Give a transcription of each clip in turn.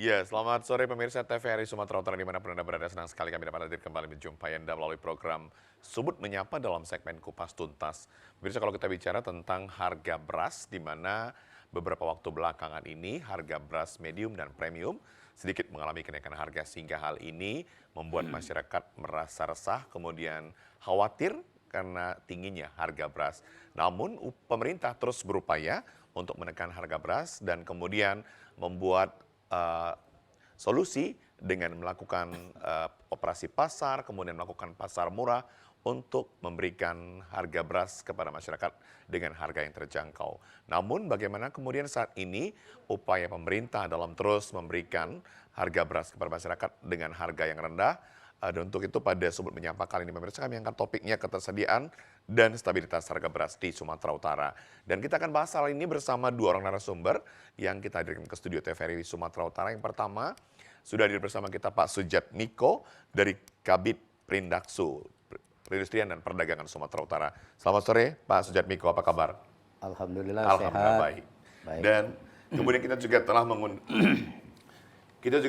Ya, selamat sore pemirsa TVRI Sumatera Utara dimanapun Anda berada. Senang sekali kami dapat hadir kembali menjumpai Anda melalui program Sumut Menyapa dalam segmen Kupas Tuntas. Pemirsa, kalau kita bicara tentang harga beras, di mana beberapa waktu belakangan ini harga beras medium dan premium sedikit mengalami kenaikan harga, sehingga hal ini membuat masyarakat merasa resah, kemudian khawatir karena tingginya harga beras. Namun pemerintah terus berupaya untuk menekan harga beras dan kemudian membuat eh, solusi dengan melakukan operasi pasar, kemudian melakukan pasar murah untuk memberikan harga beras kepada masyarakat dengan harga yang terjangkau. Namun bagaimana kemudian saat ini upaya pemerintah dalam terus memberikan harga beras kepada masyarakat dengan harga yang rendah. Dan untuk itu pada Sumut Menyapa kali ini pemirsa kami angkat topiknya ketersediaan dan stabilitas harga beras di Sumatera Utara. Dan kita akan bahas hal ini bersama dua orang narasumber yang kita hadirkan ke studio TVRI Sumatera Utara. Yang pertama sudah hadir bersama kita Pak Sujat Miko dari Kabid Prindaksu, Perindustrian dan Perdagangan Sumatera Utara. Selamat sore Pak Sujat Miko, apa kabar? Alhamdulillah Alhamdulillah sehat. baik. Baik. Dan kemudian kita juga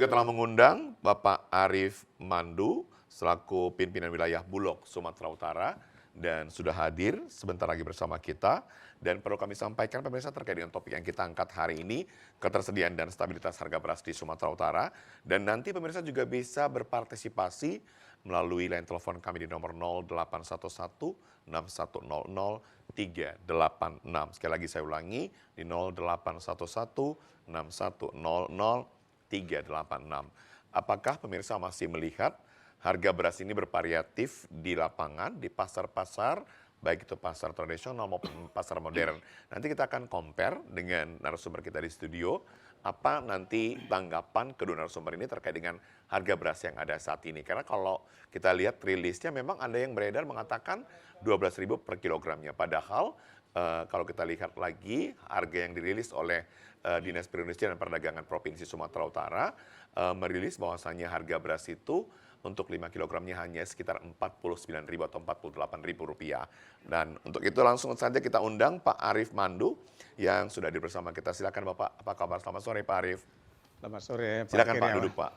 telah mengundang Bapak Arif Mandu selaku pimpinan wilayah Bulog Sumatera Utara dan sudah hadir sebentar lagi bersama kita. Dan perlu kami sampaikan pemirsa terkait dengan topik yang kita angkat hari ini, ketersediaan dan stabilitas harga beras di Sumatera Utara. Dan nanti pemirsa juga bisa berpartisipasi melalui line telepon kami di nomor 0811 6100 386. Sekali lagi saya ulangi di 0811 6100 386. Apakah pemirsa masih melihat harga beras ini bervariatif di lapangan, di pasar-pasar, baik itu pasar tradisional maupun pasar modern. Nanti kita akan compare dengan narasumber kita di studio, apa nanti tanggapan kedua narasumber ini terkait dengan harga beras yang ada saat ini. Karena kalau kita lihat rilisnya memang ada yang beredar mengatakan 12.000 per kilogramnya. Padahal kalau kita lihat lagi harga yang dirilis oleh Dinas Perindustrian dan Perdagangan Provinsi Sumatera Utara merilis bahwasannya harga beras itu untuk 5 kilogramnya hanya sekitar 49.000 atau 48.000 rupiah. Dan untuk itu langsung saja kita undang Pak Arif Mandu yang sudah hadir bersama kita. Silakan Bapak, apa kabar? Selamat sore Pak Arif. Selamat sore Pak Silakan Pak, Kiryawan. duduk Pak.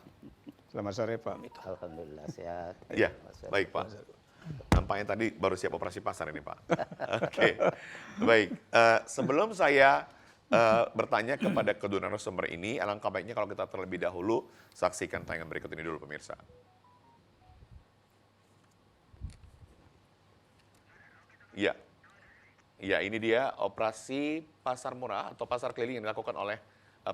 Selamat sore Pak. Alhamdulillah sehat. Iya, baik Pak. Nampaknya tadi baru siap operasi pasar ini Pak. Oke, baik. Sebelum saya bertanya kepada kedua narasumber ini, alangkah baiknya kalau kita terlebih dahulu saksikan tayangan berikut ini dulu pemirsa. Iya, iya ini dia operasi pasar murah atau pasar keliling yang dilakukan oleh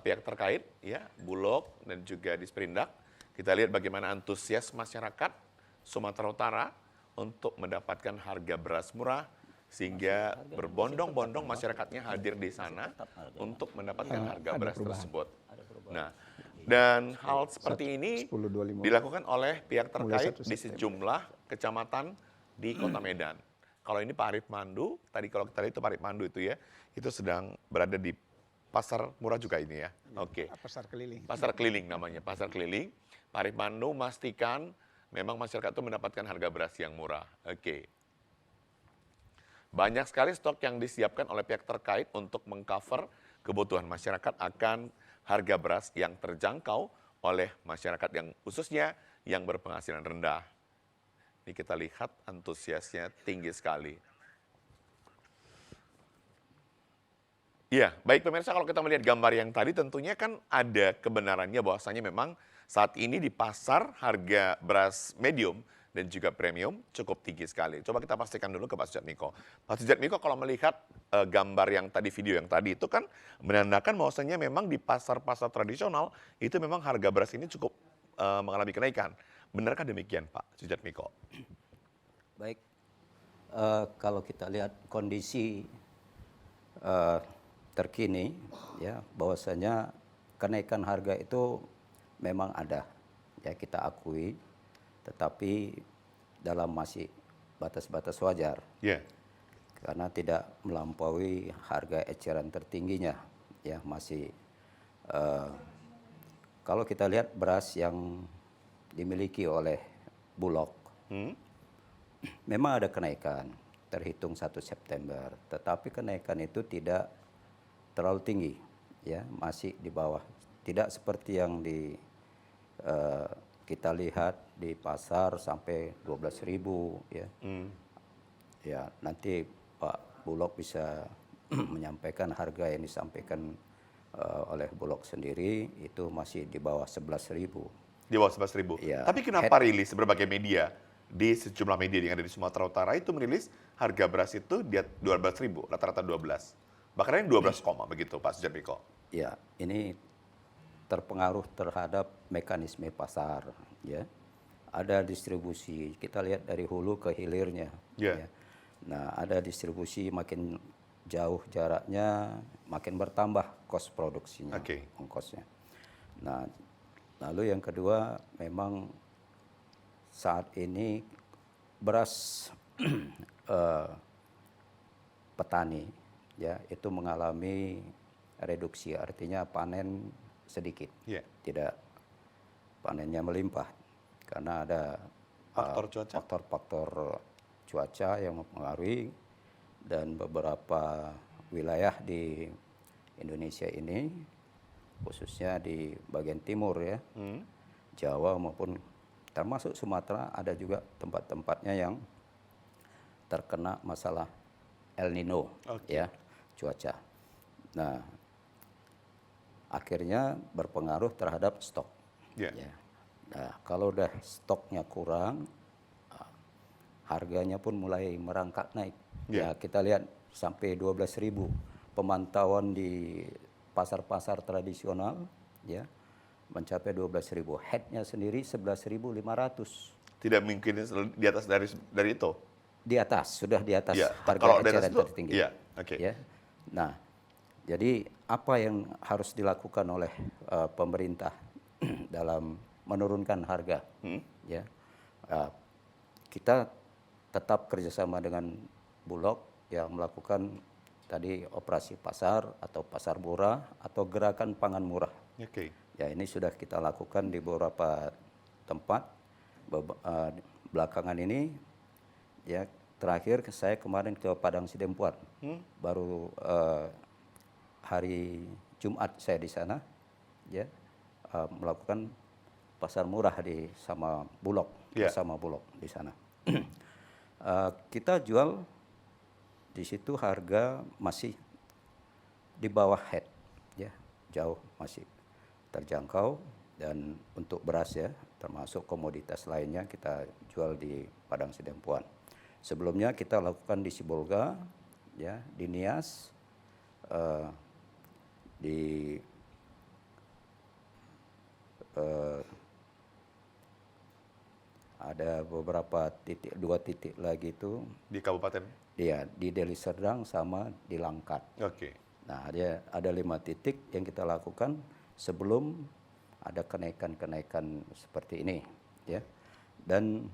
pihak terkait, ya, Bulog dan juga Disperindak. Kita lihat bagaimana antusias masyarakat Sumatera Utara untuk mendapatkan harga beras murah sehingga berbondong-bondong masyarakatnya hadir di sana untuk mendapatkan harga beras tersebut. Nah, dan hal seperti ini 10.25. dilakukan oleh pihak Mulai terkait 1 di September. sejumlah kecamatan di Kota Medan. Kalau ini Pak Arif Mandu, tadi kalau kita lihat itu Pak Arif Mandu itu ya, itu sedang berada di pasar murah juga ini ya. Oke. Pasar keliling. Pasar keliling namanya, pasar keliling. Pak Arif Mandu memastikan memang masyarakat itu mendapatkan harga beras yang murah. Oke. Banyak sekali stok yang disiapkan oleh pihak terkait untuk mengcover kebutuhan masyarakat akan harga beras yang terjangkau oleh masyarakat yang khususnya yang berpenghasilan rendah. Ini kita lihat antusiasnya tinggi sekali. Iya, baik pemirsa, kalau kita melihat gambar yang tadi tentunya kan ada kebenarannya bahwasanya memang saat ini di pasar harga beras medium dan juga premium cukup tinggi sekali. Coba kita pastikan dulu ke Pak Sujatmiko. Pak Sujatmiko kalau melihat gambar yang tadi, video yang tadi itu kan menandakan bahwasanya memang di pasar-pasar tradisional itu memang harga beras ini cukup mengalami kenaikan. Benarkah demikian Pak Sujatmiko? Baik. Kalau kita lihat kondisi terkini, ya bahwasanya kenaikan harga itu memang ada, ya kita akui, tetapi dalam masih batas-batas wajar. Ya. Karena tidak melampaui harga eceran tertingginya, ya masih. Kalau kita lihat beras yang dimiliki oleh Bulog, memang ada kenaikan terhitung 1 September, tetapi kenaikan itu tidak terlalu tinggi, ya masih di bawah tidak seperti yang kita lihat di pasar sampai 12.000 ya. Ya, nanti Pak Bulog bisa menyampaikan harga yang disampaikan oleh Bulog sendiri itu masih di bawah 11.000. Di bawah 11.000. Iya. Tapi kenapa rilis berbagai media di sejumlah media yang ada di Sumatera Utara itu merilis harga beras itu di 12.000, rata-rata 12. Bahkan yang 12 koma begitu Pak Sujatmiko. Ya, ini terpengaruh terhadap mekanisme pasar ya. Ada distribusi, kita lihat dari hulu ke hilirnya. Ya. Nah, ada distribusi makin jauh jaraknya, makin bertambah kos produksinya, ongkosnya. Nah, lalu yang kedua, memang saat ini beras petani ya itu mengalami reduksi, artinya panen sedikit, tidak panennya melimpah karena ada faktor-faktor cuaca yang mempengaruhi, dan beberapa wilayah di Indonesia ini khususnya di bagian timur ya, Jawa maupun termasuk Sumatera, ada juga tempat-tempatnya yang terkena masalah El Nino ya, cuaca. Nah, akhirnya berpengaruh terhadap stok. Ya. Nah, kalau udah stoknya kurang, harganya pun mulai merangkak naik. Ya, kita lihat sampai 12.000 pemantauan di pasar-pasar tradisional ya mencapai 12.000. Headnya sendiri 11.500. Tidak mungkin di atas dari itu. Di atas, sudah di atas harga kalau eceran tertinggi. Ya. Nah, jadi apa yang harus dilakukan oleh pemerintah dalam menurunkan harga? Ya, kita tetap kerjasama dengan Bulog yang melakukan tadi operasi pasar atau pasar murah atau gerakan pangan murah. Ya, ini sudah kita lakukan di beberapa tempat belakangan ini. Ya, terakhir saya kemarin ke Padang Sidempuan, baru hari Jumat saya di sana, ya melakukan pasar murah sama Bulog, bersama Bulog di sana. Kita jual di situ harga masih di bawah head, ya jauh masih terjangkau, dan untuk beras ya termasuk komoditas lainnya kita jual di Padang Sidempuan. Sebelumnya kita lakukan di Sibolga, ya di Nias, ada beberapa titik, 2 titik lagi itu di kabupaten. Iya, di Deli Serdang sama di Langkat. Nah, ada 5 titik yang kita lakukan sebelum ada kenaikan-kenaikan seperti ini, ya. Dan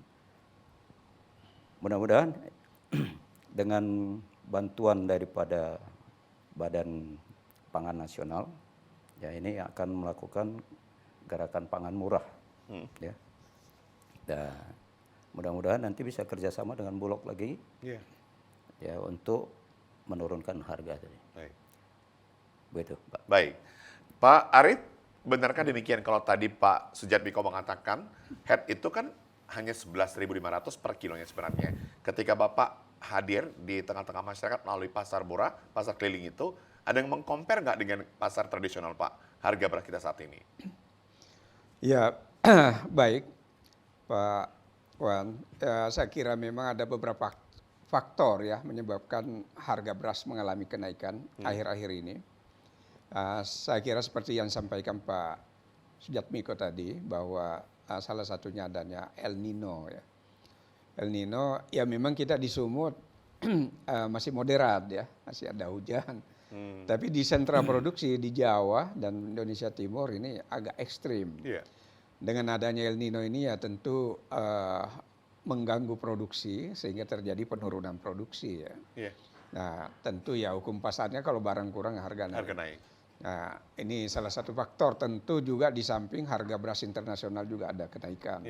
mudah-mudahan dengan bantuan daripada Badan Pangan Nasional, ya ini akan melakukan gerakan pangan murah, ya. Dan mudah-mudahan nanti bisa kerjasama dengan Bulog lagi, ya untuk menurunkan harga tadi. Begitu, Pak. Baik, Pak Arif, benarkah demikian kalau tadi Pak Sujatmiko mengatakan head itu kan hanya 11.500 per kilonya sebenarnya. Ketika Bapak hadir di tengah-tengah masyarakat melalui pasar murah, pasar keliling itu, ada yang meng-compare nggak dengan pasar tradisional, Pak, harga beras kita saat ini? Ya, baik Pak Wan. Saya kira memang ada beberapa faktor ya menyebabkan harga beras mengalami kenaikan akhir-akhir ini. Saya kira seperti yang sampaikan Pak Sujatmiko tadi, bahwa salah satunya adanya El Nino ya. El Nino ya memang kita di Sumut masih moderat ya, masih ada hujan. Tapi di sentra produksi di Jawa dan Indonesia Timur ini agak ekstrim. Dengan adanya El Nino ini ya tentu mengganggu produksi sehingga terjadi penurunan produksi ya. Nah, tentu ya hukum pasarnya kalau barang kurang harga naik. Nah, ini salah satu faktor. Tentu juga di samping harga beras internasional juga ada kenaikan.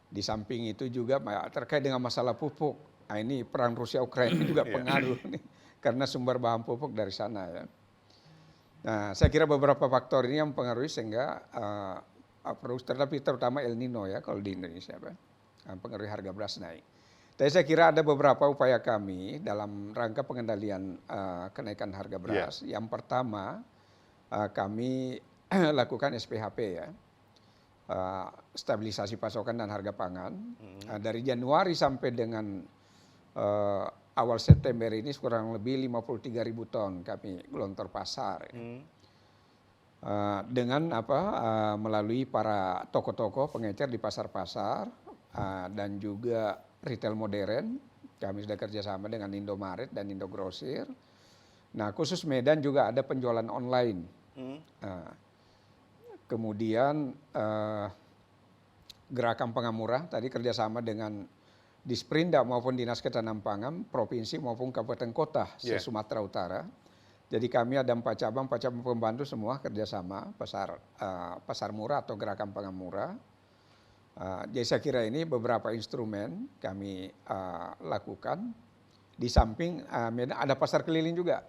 Di samping itu juga terkait dengan masalah pupuk. Nah, ini perang Rusia Ukraina juga pengaruh nih, karena sumber bahan pupuk dari sana ya. Nah, saya kira beberapa faktor ini yang mempengaruhi sehingga produksi, tapi terutama El Nino ya kalau di Indonesia, mempengaruhi harga beras naik. Tapi saya kira ada beberapa upaya kami dalam rangka pengendalian kenaikan harga beras. Yang pertama, kami lakukan SPHP ya, stabilisasi pasokan dan harga pangan. Dari Januari sampai dengan awal September ini kurang lebih 53.000 ton kami gelontor pasar. Dengan melalui para toko-toko pengecer di pasar-pasar dan juga retail modern, kami sudah kerjasama dengan Indomaret dan Indogrosir. Nah, khusus Medan juga ada penjualan online. Kemudian Gerakan Pangan Murah tadi kerjasama dengan Disperindak maupun Dinas Ketahanan Pangan, provinsi maupun kabupaten kota se-Sumatera Utara. Jadi kami ada 4 cabang pembantu semua kerjasama pasar murah atau Gerakan Pangan Murah. Jadi saya kira ini beberapa instrumen kami lakukan. Di samping ada pasar keliling juga.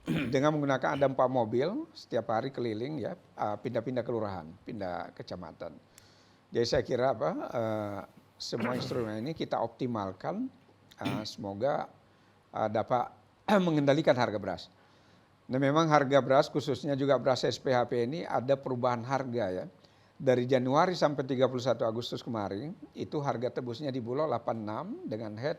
Dengan menggunakan ada 4 mobil setiap hari keliling ya, pindah-pindah kelurahan, pindah kecamatan. Jadi saya kira semua instrumen ini kita optimalkan, semoga dapat mengendalikan harga beras. Nah, memang harga beras khususnya juga beras SPHP ini ada perubahan harga ya. Dari Januari sampai 31 Agustus kemarin itu harga tebusnya di Bulog 86 dengan head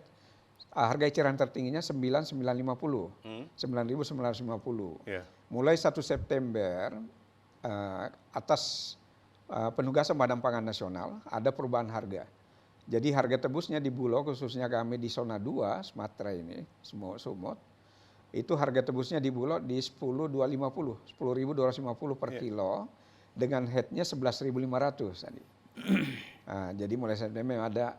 harga eceran tertingginya 9.950. 9.950. Mulai 1 September atas penugasan Badan Pangan Nasional ada perubahan harga. Jadi harga tebusnya di Bulog khususnya kami di zona 2 Sumatera ini, Sumut, itu harga tebusnya di Bulog di 10.250 per kilo dengan headnya 11.500 tadi. Jadi mulai September memang ada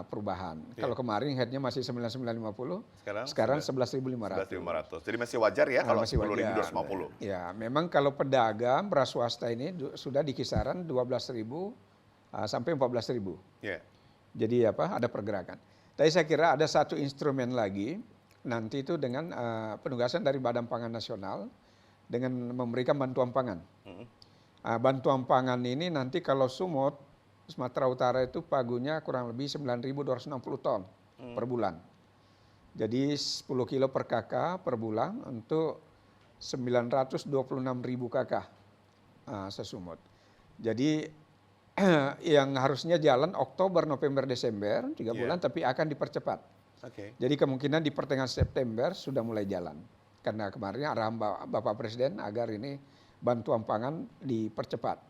perubahan. Kalau kemarin headnya masih 9.950, sekarang 11.500. Jadi masih wajar ya kalau 10.250. Ya, memang kalau pedagang beras swasta ini sudah di kisaran 12.000 sampai 14.000. Jadi ada pergerakan. Tapi saya kira ada satu instrumen lagi nanti itu dengan penugasan dari Badan Pangan Nasional dengan memberikan bantuan pangan. Bantuan pangan ini nanti kalau Sumut, Sumatera Utara itu pagunya kurang lebih 9.260 ton per bulan. Jadi 10 kilo per kakak per bulan untuk 926.000 kakak sesumut. Jadi yang harusnya jalan Oktober, November, Desember 3 bulan tapi akan dipercepat. Jadi kemungkinan di pertengahan September sudah mulai jalan. Karena kemarin arahan Bapak Presiden agar ini bantuan pangan dipercepat.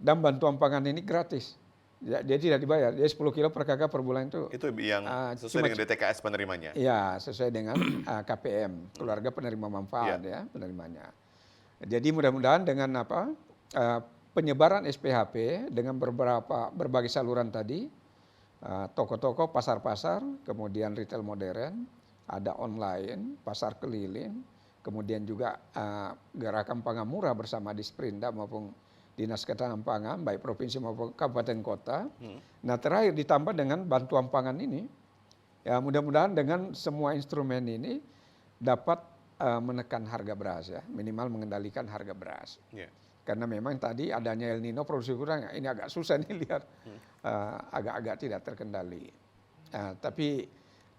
Dan bantuan pangan ini gratis. Dia tidak dibayar. Jadi 10 kilo per kakak per bulan itu. Itu yang sesuai dengan DTKS penerimanya? Ya, sesuai dengan KPM, keluarga penerima manfaat ya penerimanya. Jadi mudah-mudahan dengan penyebaran SPHP dengan berbagai saluran tadi, toko-toko, pasar-pasar, kemudian retail modern, ada online, pasar keliling, kemudian juga Gerakan Pangan Murah bersama Disperindak maupun Dinas Ketahanan Pangan, baik provinsi maupun kabupaten kota. Nah, terakhir ditambah dengan bantuan pangan ini, ya mudah-mudahan dengan semua instrumen ini dapat menekan harga beras ya, minimal mengendalikan harga beras. Karena memang tadi adanya El Nino produksi kurang, ini agak susah nih lihat, agak-agak tidak terkendali. Tapi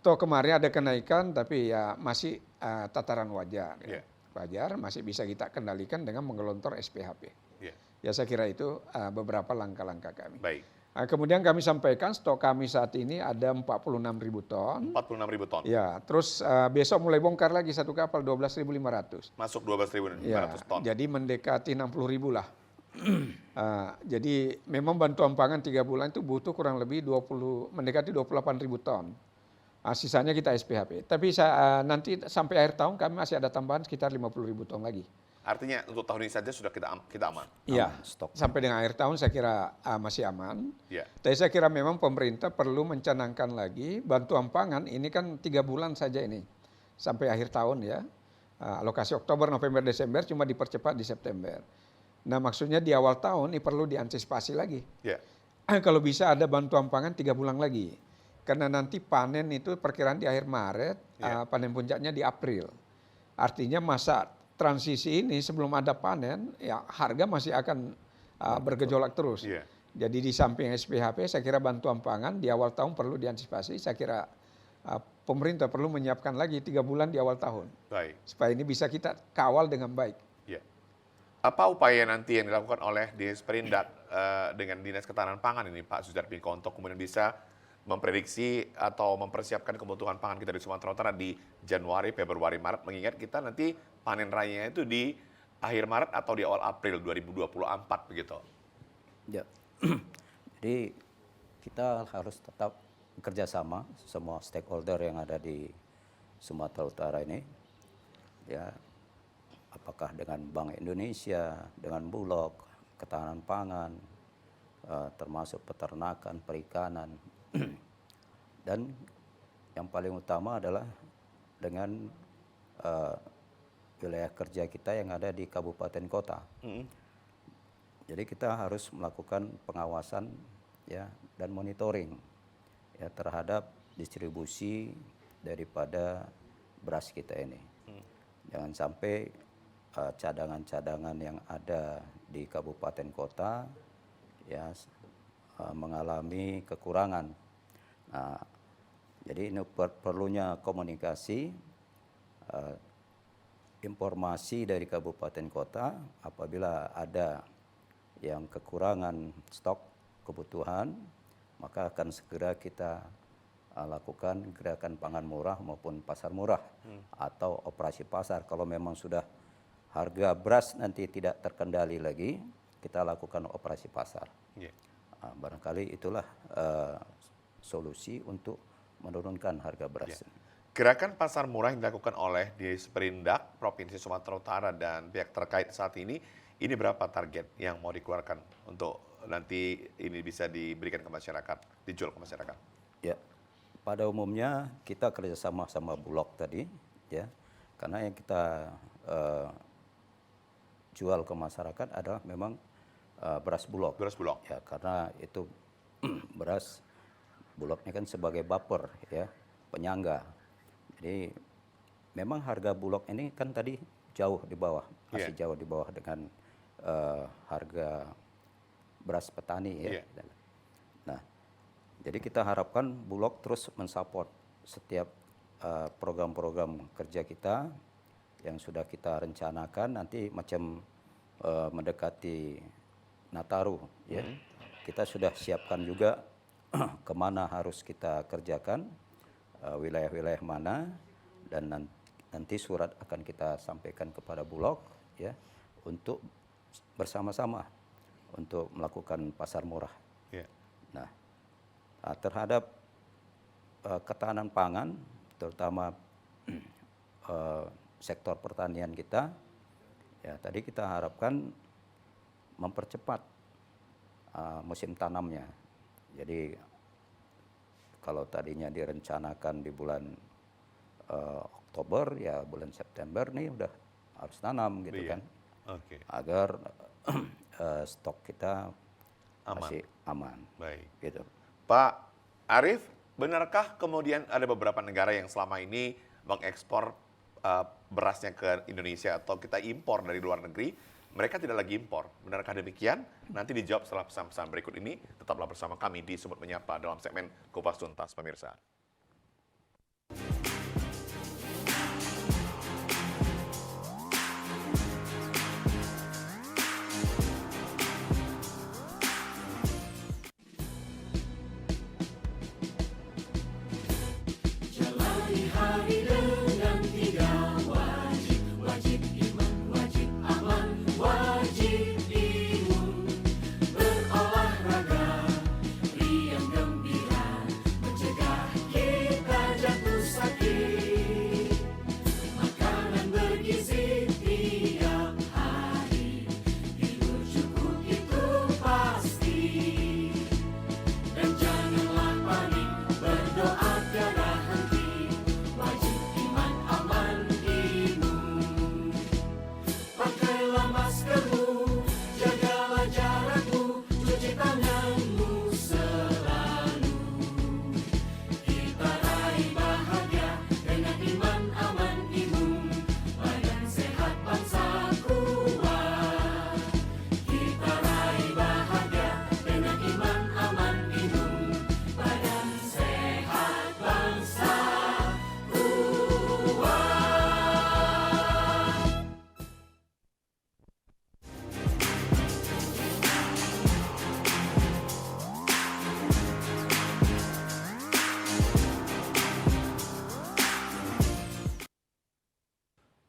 toh kemarin ada kenaikan, tapi ya masih tataran wajar. Wajar, masih bisa kita kendalikan dengan menggelontor SPHP. Ya saya kira itu beberapa langkah-langkah kami. Baik. Kemudian kami sampaikan stok kami saat ini ada 46.000 ton. 46.000 ton. Ya, terus besok mulai bongkar lagi satu kapal 12.500. Masuk 12.500 ton. Jadi mendekati 60.000 lah. Jadi memang bantuan pangan 3 bulan itu butuh kurang lebih mendekati 28.000 ton. Sisanya kita SPHP. Tapi nanti sampai akhir tahun kami masih ada tambahan sekitar 50.000 ton lagi. Artinya untuk tahun ini saja sudah kita aman? Iya, sampai dengan akhir tahun saya kira masih aman. Ya. Tapi saya kira memang pemerintah perlu mencanangkan lagi bantuan pangan ini kan 3 bulan saja ini. Sampai akhir tahun ya. Alokasi Oktober, November, Desember cuma dipercepat di September. Nah maksudnya di awal tahun ini perlu diantisipasi lagi. Ya. Kalau bisa ada bantuan pangan 3 bulan lagi. Karena nanti panen itu perkiraan di akhir Maret, panen puncaknya di April. Artinya masa transisi ini sebelum ada panen, ya harga masih akan bergejolak terus. Iya. Jadi di samping SPHP, saya kira bantuan pangan di awal tahun perlu diantisipasi. Saya kira pemerintah perlu menyiapkan lagi 3 bulan di awal tahun. Baik. Supaya ini bisa kita kawal dengan baik. Ya. Apa upaya nanti yang dilakukan oleh Dinas Perindak dengan Dinas Ketahanan Pangan ini Pak Sudjarpinko untuk kemudian bisa memprediksi atau mempersiapkan kebutuhan pangan kita di Sumatera Utara di Januari, Februari, Maret, mengingat kita nanti panen rayanya itu di akhir Maret atau di awal April 2024 begitu. Ya. Jadi kita harus tetap bekerja sama semua stakeholder yang ada di Sumatera Utara ini. Ya, apakah dengan Bank Indonesia, dengan Bulog, Ketahanan Pangan, termasuk peternakan, perikanan, dan yang paling utama adalah dengan wilayah kerja kita yang ada di kabupaten kota. Jadi kita harus melakukan pengawasan ya dan monitoring ya terhadap distribusi daripada beras kita ini. Jangan sampai cadangan-cadangan yang ada di kabupaten kota ya mengalami kekurangan. Nah, jadi ini perlunya komunikasi, informasi dari kabupaten kota apabila ada yang kekurangan stok kebutuhan, maka akan segera kita lakukan gerakan pangan murah maupun pasar murah atau operasi pasar. Kalau memang sudah harga beras nanti tidak terkendali lagi, kita lakukan operasi pasar. Barangkali itulah solusi untuk menurunkan harga beras. Gerakan pasar murah yang dilakukan oleh Dinas Perindak Provinsi Sumatera Utara dan pihak terkait saat ini berapa target yang mau dikeluarkan untuk nanti ini bisa diberikan ke masyarakat, dijual ke masyarakat? Ya, pada umumnya kita kerjasama sama Bulog tadi, ya, karena yang kita jual ke masyarakat adalah memang beras Bulog. Beras Bulog. Ya, karena itu beras Bulognya kan sebagai buffer, ya, penyangga. Jadi memang harga Bulog ini kan tadi jauh di bawah, masih jauh di bawah dengan harga beras petani ya. Nah, jadi kita harapkan Bulog terus mensupport setiap program-program kerja kita yang sudah kita rencanakan nanti macam mendekati Nataru ya. Kita sudah siapkan juga kemana harus kita kerjakan, wilayah-wilayah mana, dan nanti surat akan kita sampaikan kepada Bulog ya untuk bersama-sama untuk melakukan pasar murah. Nah, terhadap ketahanan pangan, terutama sektor pertanian kita, ya tadi kita harapkan mempercepat musim tanamnya. Jadi kalau tadinya direncanakan di bulan Oktober, ya bulan September nih udah harus tanam gitu kan. Agar stok kita masih aman. Baik. Gitu. Pak Arief, benarkah kemudian ada beberapa negara yang selama ini mengekspor berasnya ke Indonesia atau kita impor dari luar negeri, mereka tidak lagi impor? Benarkah demikian? Nanti dijawab setelah pesan-pesan berikut ini. Tetaplah bersama kami di Sumut Menyapa dalam segmen Kupas Tuntas, pemirsa.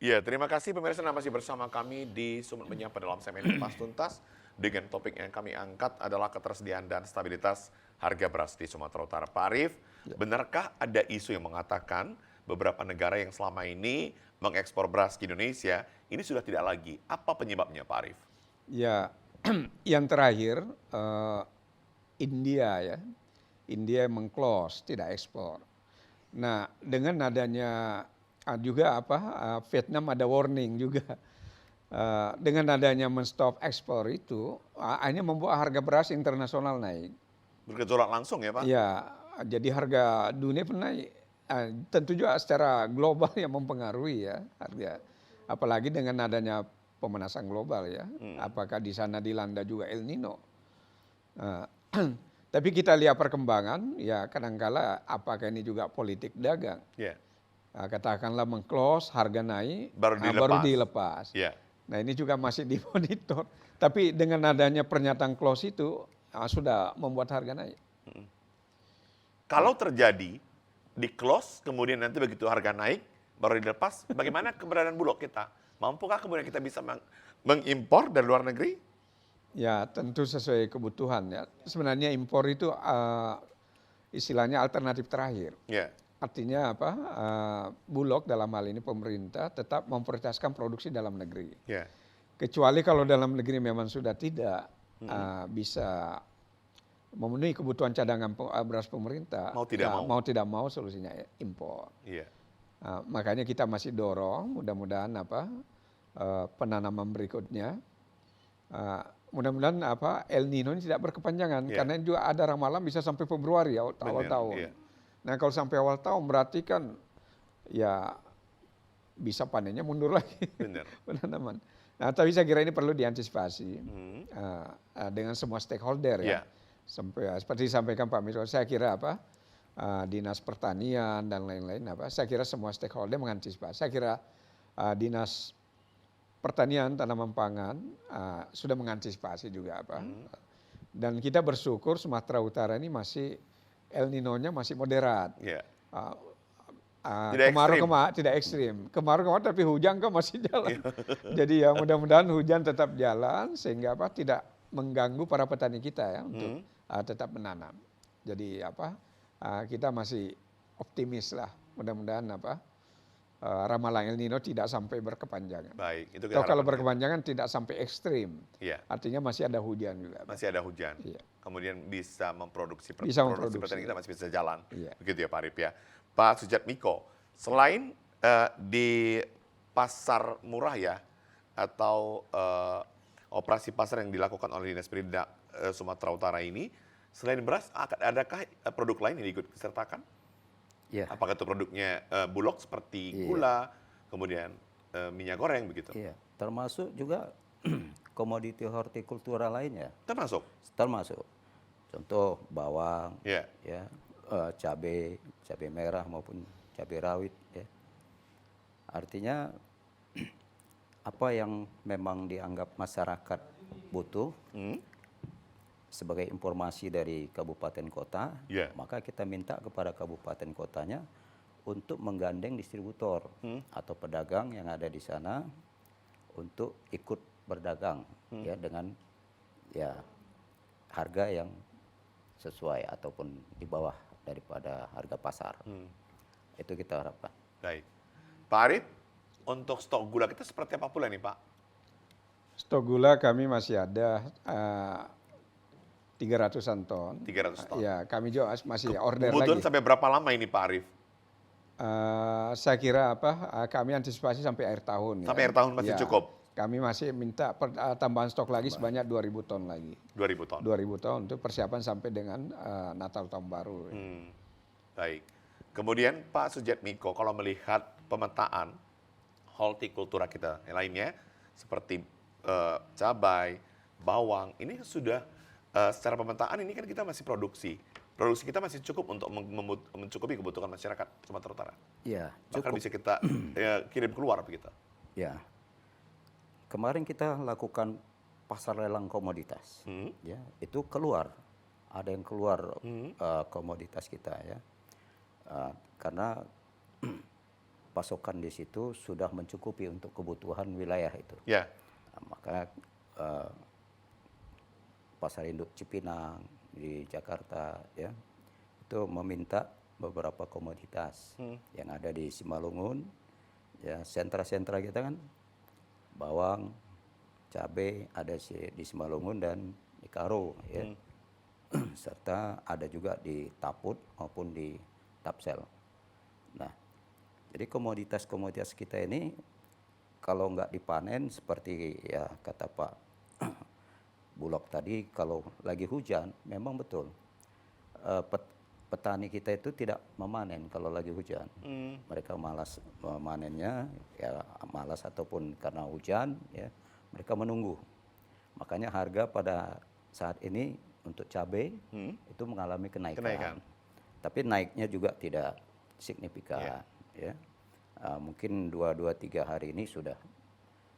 Ya, terima kasih pemirsa yang masih bersama kami di Sumut Menyapa dalam segmen Kupas Tuntas. Dengan topik yang kami angkat adalah ketersediaan dan stabilitas harga beras di Sumatera Utara. Pak Arief, benarkah ada isu yang mengatakan beberapa negara yang selama ini mengekspor beras ke Indonesia, ini sudah tidak lagi? Apa penyebabnya Pak Arief? Ya, yang terakhir India ya, India meng-close tidak ekspor. Nah, dengan adanya juga Vietnam ada warning juga. Dengan adanya men-stop ekspor itu, akhirnya membuat harga beras internasional naik. Bergejolak langsung ya Pak? Ya, jadi harga dunia pun naik. Tentu juga secara global yang mempengaruhi ya harga. Apalagi dengan adanya pemanasan global ya. Apakah di sana dilanda juga El Nino. Tapi kita lihat perkembangan, ya kadangkala apakah ini juga politik dagang. Ya. Katakanlah meng-close, harga naik, Baru baru dilepas. dilepas. Ya. Nah ini juga masih dimonitor. Tapi dengan adanya pernyataan close itu, sudah membuat harga naik. Kalau terjadi di close, kemudian nanti begitu harga naik, baru dilepas, bagaimana keberadaan Bulog kita? Mampukah kemudian kita bisa mengimpor dari luar negeri? Ya tentu sesuai kebutuhan ya. Sebenarnya impor itu istilahnya alternatif terakhir. Ya. Artinya Bulog dalam hal ini pemerintah tetap memprioritaskan produksi dalam negeri. Ya. Kecuali kalau dalam negeri memang sudah tidak bisa memenuhi kebutuhan cadangan beras pemerintah. Mau tidak mau. Mau tidak mau solusinya impor. Iya. Makanya kita masih dorong mudah-mudahan penanaman berikutnya mudah-mudahan El Nino ini tidak berkepanjangan karena juga ada ramalan bisa sampai Februari awal tahun. Iya. Nah kalau sampai awal tahun berarti kan ya bisa panennya mundur lagi penanaman. Nah tapi saya kira ini perlu diantisipasi dengan semua stakeholder ya. Seperti disampaikan Pak Miswa, saya kira Dinas Pertanian dan lain-lain saya kira semua stakeholder mengantisipasi. Saya kira Dinas Pertanian Tanaman Pangan sudah mengantisipasi juga dan kita bersyukur Sumatera Utara ini masih El Nino-nya masih moderat. Yeah. Tidak ekstrim. Kemarin tapi hujan kan masih jalan. Jadi ya mudah-mudahan hujan tetap jalan sehingga tidak mengganggu para petani kita ya untuk tetap menanam. Jadi kita masih optimis lah. Mudah-mudahan ramalan El Nino tidak sampai berkepanjangan. Baik, itu kalau berkepanjangan tidak sampai ekstrim. Iya. Artinya masih ada hujan juga. Masih ada hujan. Iya. Kemudian bisa memproduksi pertanian kita masih bisa jalan. Iya. Begitu ya Pak Arief ya. Pak Sujatmiko, selain di pasar murah ya atau operasi pasar yang dilakukan oleh Dinas Perindak Sumatera Utara ini, selain beras adakah produk lain yang ikut disertakan? Ya. Apakah itu produknya Bulog seperti gula, kemudian minyak goreng begitu? Iya, termasuk juga komoditi hortikultura lainnya. Termasuk? Contoh bawang, ya, cabai merah maupun cabai rawit. Ya. Artinya apa yang memang dianggap masyarakat butuh sebagai informasi dari kabupaten kota, maka kita minta kepada kabupaten kotanya untuk menggandeng distributor atau pedagang yang ada di sana untuk ikut berdagang ya dengan harga yang sesuai ataupun di bawah daripada harga pasar. Itu kita harapkan. Baik. Pak Arief, untuk stok gula kita seperti apa pula nih Pak? Stok gula kami masih ada 300-an ton. 300 ton. Ya, kami juga masih order Kebutuhan lagi. sampai berapa lama ini Pak Arief? Saya kira kami antisipasi sampai akhir tahun. Sampai akhir tahun masih cukup? Kami masih minta tambahan stok lagi sebanyak 2.000 ton lagi. 2.000 ton? 2.000 ton untuk persiapan sampai dengan Natal Tahun Baru. Baik. Kemudian Pak Sujatmiko, kalau melihat pemetaan hortikultura kita yang lainnya, seperti cabai, bawang, ini sudah secara pemetaan ini kan kita masih produksi. Produksi kita masih cukup untuk mencukupi kebutuhan masyarakat Sumatera Utara. Iya, cukup. Bahkan bisa kita kirim keluar begitu. Ya. Kemarin kita lakukan pasar lelang komoditas. Ya, itu keluar. Ada yang keluar komoditas kita ya. Karena pasokan di situ sudah mencukupi untuk kebutuhan wilayah itu. Ya. Nah, maka Pasar Induk Cipinang di Jakarta ya itu meminta beberapa komoditas yang ada di Simalungun, ya sentra-sentra kita kan bawang, cabai ada di Simalungun dan di Karo ya. Serta ada juga di Taput maupun di Tapsel. Nah, jadi komoditas-komoditas kita ini kalau nggak dipanen seperti ya kata Pak Bulog tadi, kalau lagi hujan memang betul petani kita itu tidak memanen kalau lagi hujan. Mereka malas memanennya, ya malas ataupun karena hujan, ya mereka menunggu. Makanya harga pada saat ini untuk cabai itu mengalami kenaikan. Tapi naiknya juga tidak signifikan. Ya. Mungkin 2-3 hari ini sudah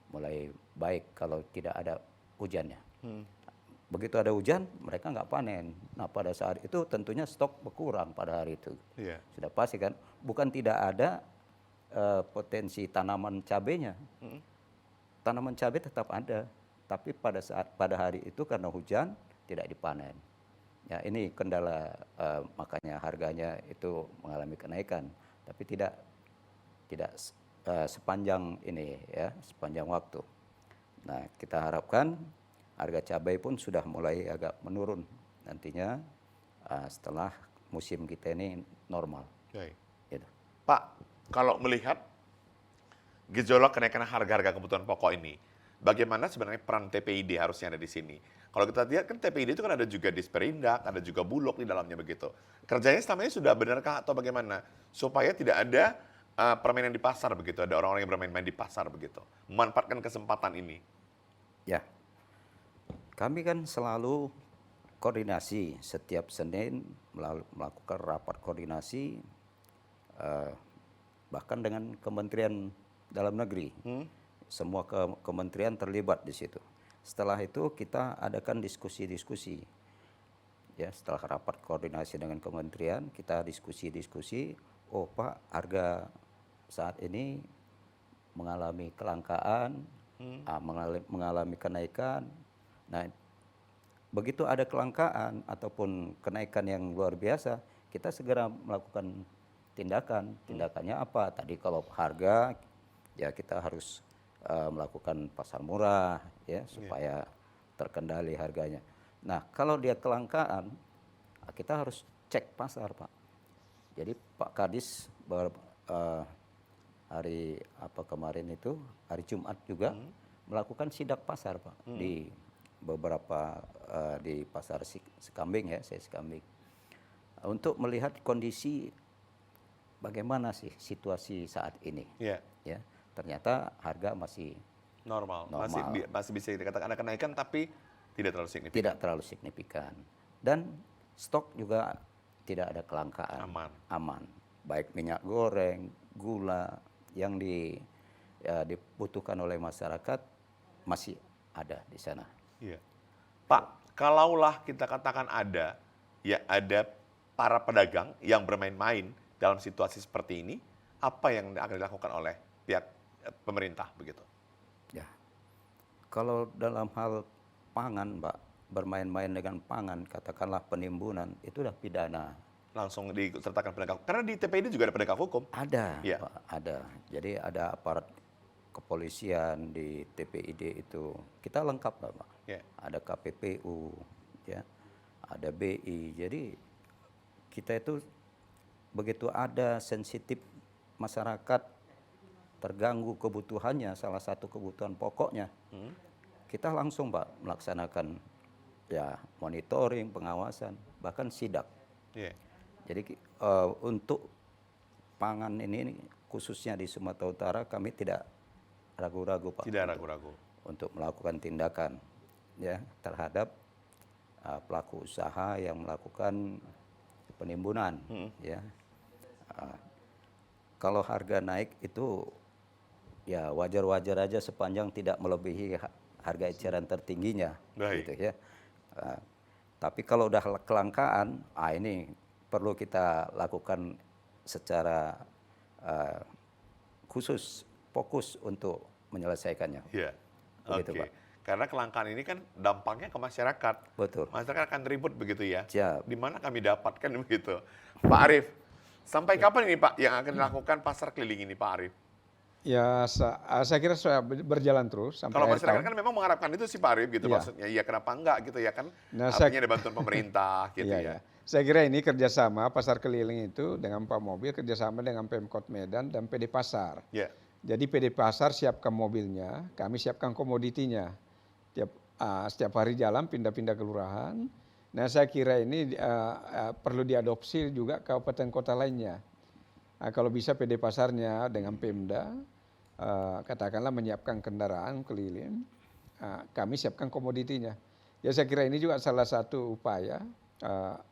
mulai baik kalau tidak ada hujannya. Begitu ada hujan, mereka nggak panen. Nah pada saat itu tentunya stok berkurang pada hari itu. Sudah pasti kan, bukan tidak ada potensi tanaman cabainya. Tanaman cabai tetap ada, tapi pada hari itu karena hujan tidak dipanen. Ya ini kendala, makanya harganya itu mengalami kenaikan, tapi tidak sepanjang ini ya, sepanjang waktu. Nah kita harapkan harga cabai pun sudah mulai agak menurun nantinya setelah musim kita ini normal. Gitu. Pak, kalau melihat gejolak kenaikan harga-harga kebutuhan pokok ini, bagaimana sebenarnya peran TPID harusnya ada di sini? Kalau kita lihat kan TPID itu kan ada juga Disperindak, ada juga Bulog di dalamnya begitu. Kerjanya selama ini sudah benarkah atau bagaimana? Supaya tidak ada permainan di pasar begitu, ada orang-orang yang bermain-main di pasar begitu. Memanfaatkan kesempatan ini. Ya. Kami kan selalu koordinasi setiap Senin melakukan rapat koordinasi bahkan dengan Kementerian Dalam Negeri. Semua kementerian terlibat di situ. Setelah itu kita adakan diskusi-diskusi. Ya, setelah rapat koordinasi dengan kementerian, kita diskusi-diskusi, oh Pak, harga saat ini mengalami kelangkaan, mengalami kenaikan. Nah, begitu ada kelangkaan ataupun kenaikan yang luar biasa, kita segera melakukan tindakan. Tindakannya apa? Tadi kalau harga, ya kita harus melakukan pasar murah, ya supaya terkendali harganya. Nah, kalau dia kelangkaan, kita harus cek pasar, Pak. Jadi Pak Kadis hari kemarin itu, hari Jumat juga melakukan sidak pasar, Pak, di beberapa di pasar Sekambing ya, saya Sekambing, untuk melihat kondisi bagaimana sih situasi saat ini. Ya, ternyata harga masih normal. Masih bisa dikatakan ada kenaikan tapi tidak terlalu signifikan. Tidak terlalu signifikan. Dan stok juga tidak ada kelangkaan. Aman. Baik minyak goreng, gula yang dibutuhkan oleh masyarakat masih ada di sana. Iya. Pak, kalaulah kita katakan ada para pedagang yang bermain-main dalam situasi seperti ini, apa yang akan dilakukan oleh pihak pemerintah begitu? Ya, kalau dalam hal pangan, Pak, bermain-main dengan pangan, katakanlah penimbunan, itu udah pidana. Langsung disertakan penegak hukum. Karena di TPID juga ada penegak hukum. Ada, Pak, ada. Jadi ada aparat kepolisian di TPID itu, kita lengkap lah, Pak. Ada KPPU, ya, ada BI. Jadi kita itu begitu ada sensitif masyarakat terganggu kebutuhannya, salah satu kebutuhan pokoknya, kita langsung, Pak, melaksanakan ya monitoring, pengawasan, bahkan sidak. Jadi untuk pangan ini khususnya di Sumatera Utara kami tidak ragu-ragu, Pak. Tidak ragu-ragu untuk melakukan tindakan ya terhadap pelaku usaha yang melakukan penimbunan. Ya, kalau harga naik itu ya wajar-wajar aja sepanjang tidak melebihi harga eceran tertingginya, gitu ya. Tapi kalau udah kelangkaan, ini perlu kita lakukan secara khusus fokus untuk menyelesaikannya. Iya. Begitu, Oke. Pak. Karena kelangkaan ini kan dampaknya ke masyarakat. Betul. Masyarakat akan ribut begitu ya. Siap. Di mana kami dapatkan begitu. Pak Arief, sampai kapan ini Pak yang akan dilakukan pasar keliling ini Pak Arief? Ya, saya kira sudah berjalan terus sampai Kalau akhir masyarakat tahun. kan memang mengharapkan itu sih Pak Arief gitu Iya. maksudnya. Iya kenapa enggak gitu ya kan. Nah, Artinya ada bantuan pemerintah gitu Iya, ya. iya. Saya kira ini kerjasama pasar keliling itu dengan Pak Mobil, kerjasama dengan Pemkot Medan dan PD Pasar. Ya. Jadi PD Pasar siapkan mobilnya, kami siapkan komoditinya. Setiap hari jalan pindah-pindah kelurahan. Nah, saya kira ini perlu diadopsi juga kabupaten kota lainnya. Kalau bisa PD Pasarnya dengan Pemda, katakanlah menyiapkan kendaraan keliling, kami siapkan komoditinya. Ya saya kira ini juga salah satu upaya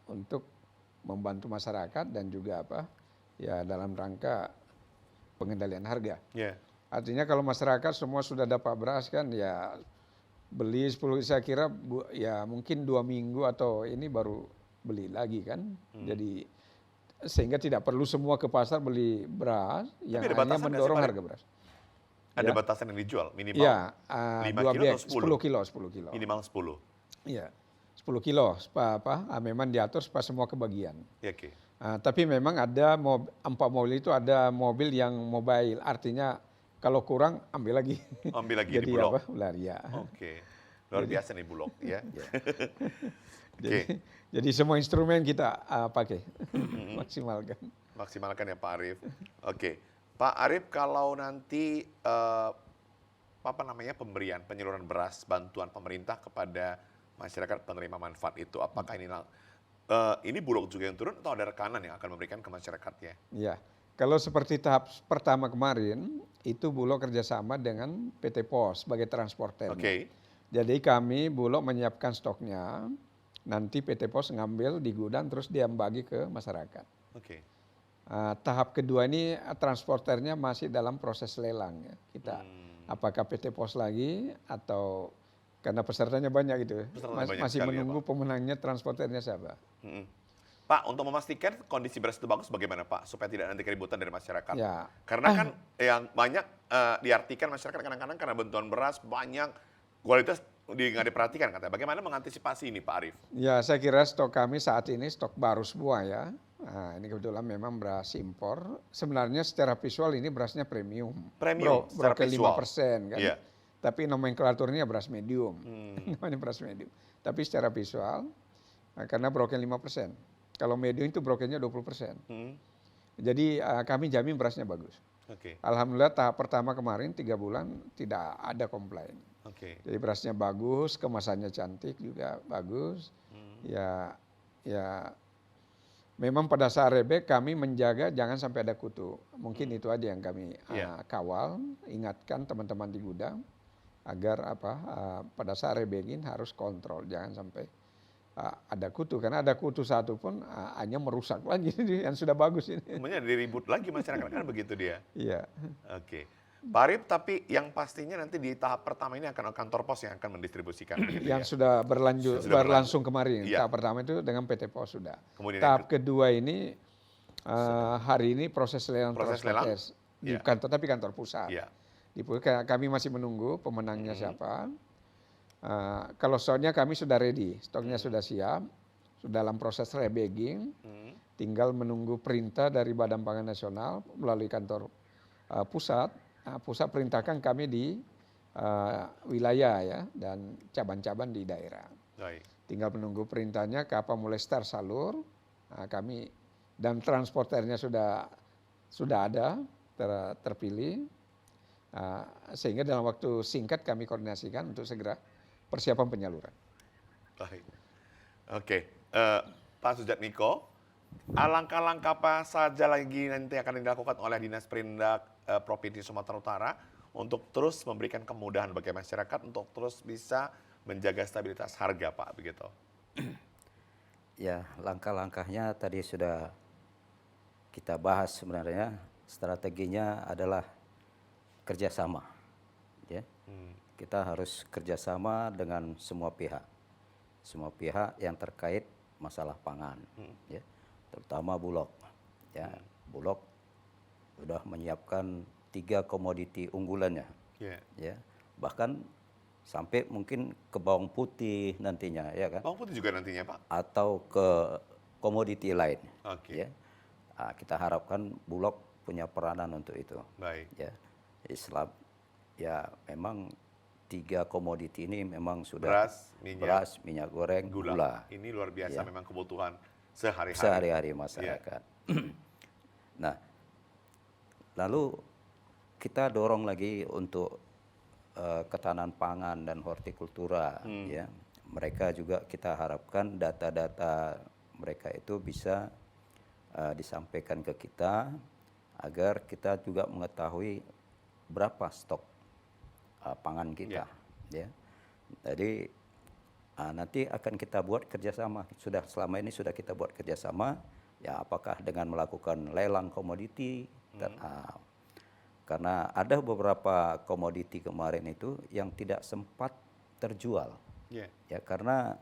untuk membantu masyarakat dan juga ya dalam rangka pengendalian harga. Ya. Artinya kalau masyarakat semua sudah dapat beras kan ya beli 10, saya kira ya mungkin 2 minggu atau ini baru beli lagi kan. Jadi sehingga tidak perlu semua ke pasar beli beras yang ada hanya batasan nggak sih, mendorong Pak? harga beras. Ada Ya. batasan yang dijual minimal Ya, 5 2 kilo bag, atau 10? 10 kilo. Minimal 10. Iya, 10 kilo, memang diatur supaya semua kebagian. Ya, oke. Tapi memang ada 4 mobil itu ada mobil yang mobile, artinya kalau kurang ambil lagi. Ambil lagi di Jadi Bulog. Belar, ya. Oke. Luar biasa nih Bulog ya. Jadi semua instrumen kita pakai, maksimalkan. Maksimalkan ya Pak Arief. Oke. Pak Arief kalau nanti pemberian penyaluran beras bantuan pemerintah kepada masyarakat penerima manfaat itu apakah ini Bulog juga yang turun atau ada rekanan yang akan memberikan ke masyarakatnya? Ya, kalau seperti tahap pertama kemarin itu Bulog kerjasama dengan PT POS sebagai transporter. Oke. Jadi kami Bulog menyiapkan stoknya, nanti PT POS ngambil di gudang terus dia bagi ke masyarakat. Oke. Tahap kedua ini transporternya masih dalam proses lelang ya. Kita apakah PT POS lagi atau karena pesertanya banyak gitu. Pesertanya banyak Masih sekali ya, menunggu Pak. pemenangnya transporternya siapa. Pak, untuk memastikan kondisi beras itu bagus bagaimana Pak? Supaya tidak nanti keributan dari masyarakat. Ya. Karena kan yang banyak diartikan masyarakat kadang-kadang karena bantuan beras banyak, kualitas nggak diperhatikan katanya. Bagaimana mengantisipasi ini Pak Arief? Ya, saya kira stok kami saat ini stok baru semua ya. Nah, ini kebetulan memang beras impor. Sebenarnya secara visual ini berasnya premium. Premium secara Brokel visual. 5% kan. Iya. Tapi nomenklaturnya beras medium. Namanya beras medium. Tapi secara visual, karena brokel 5%. Kalau medium itu brokelnya 20%. Jadi kami jamin berasnya bagus. Oke. Alhamdulillah tahap pertama kemarin 3 bulan tidak ada komplain. Oke. Jadi berasnya bagus, kemasannya cantik juga bagus. Ya memang pada saat rebek kami menjaga jangan sampai ada kutu. Mungkin itu aja yang kami kawal, ingatkan teman-teman di gudang agar pada saat rebekin harus kontrol, jangan sampai ada kutu, karena ada kutu satu pun hanya merusak lagi yang sudah bagus ini. Sebenarnya diribut lagi masyarakat kan begitu dia. Iya. Oke. Pak Arief, tapi yang pastinya nanti di tahap pertama ini akan kantor pos yang akan mendistribusikan. begitu Yang ya? sudah Sudah berlangsung kemarin. Iya. Tahap pertama itu dengan PT POS sudah. Kemudian Tahap kedua ini hari ini proses lelang Proses transport lelang? test di Iya. kantor, tapi kantor pusat. Iya. Kami masih menunggu pemenangnya siapa. Kalau stoknya kami sudah ready, stoknya sudah siap, sudah dalam proses rebagging, tinggal menunggu perintah dari Badan Pangan Nasional melalui kantor pusat. Pusat perintahkan kami di wilayah ya dan cabang-cabang di daerah. Baik. Tinggal menunggu perintahnya kapan mulai start salur. Kami dan transporternya sudah ada terpilih. Sehingga dalam waktu singkat kami koordinasikan untuk segera persiapan penyaluran. Baik. Oke. Pak Sujatmiko, langkah-langkah apa saja lagi nanti akan dilakukan oleh Dinas Perindak Provinsi Sumatera Utara untuk terus memberikan kemudahan bagi masyarakat untuk terus bisa menjaga stabilitas harga, Pak, begitu? Ya, langkah-langkahnya tadi sudah kita bahas sebenarnya. Strateginya adalah kerjasama. Ya. Kita harus kerjasama dengan semua pihak yang terkait masalah pangan, ya, terutama Bulog. Ya, Bulog sudah menyiapkan 3 komoditi unggulannya, Ya. ya. Bahkan sampai mungkin ke bawang putih nantinya, ya kan? Bawang putih juga nantinya, Pak? Atau ke komoditi lain, Oke. ya. Kita harapkan Bulog punya peranan untuk itu, Baik. ya. Islam, ya memang 3 komoditi ini memang sudah Beras, minyak goreng, gula. Ini luar biasa Ya. memang kebutuhan sehari-hari. Sehari-hari masyarakat. Nah, lalu kita dorong lagi untuk ketahanan pangan dan hortikultura, ya. Mereka juga kita harapkan data-data mereka itu bisa disampaikan ke kita agar kita juga mengetahui berapa stok pangan kita, ya. Jadi nanti akan kita buat kerjasama. Selama ini sudah kita buat kerjasama, ya apakah dengan melakukan lelang komoditi, karena ada beberapa komoditi kemarin itu yang tidak sempat terjual, ya karena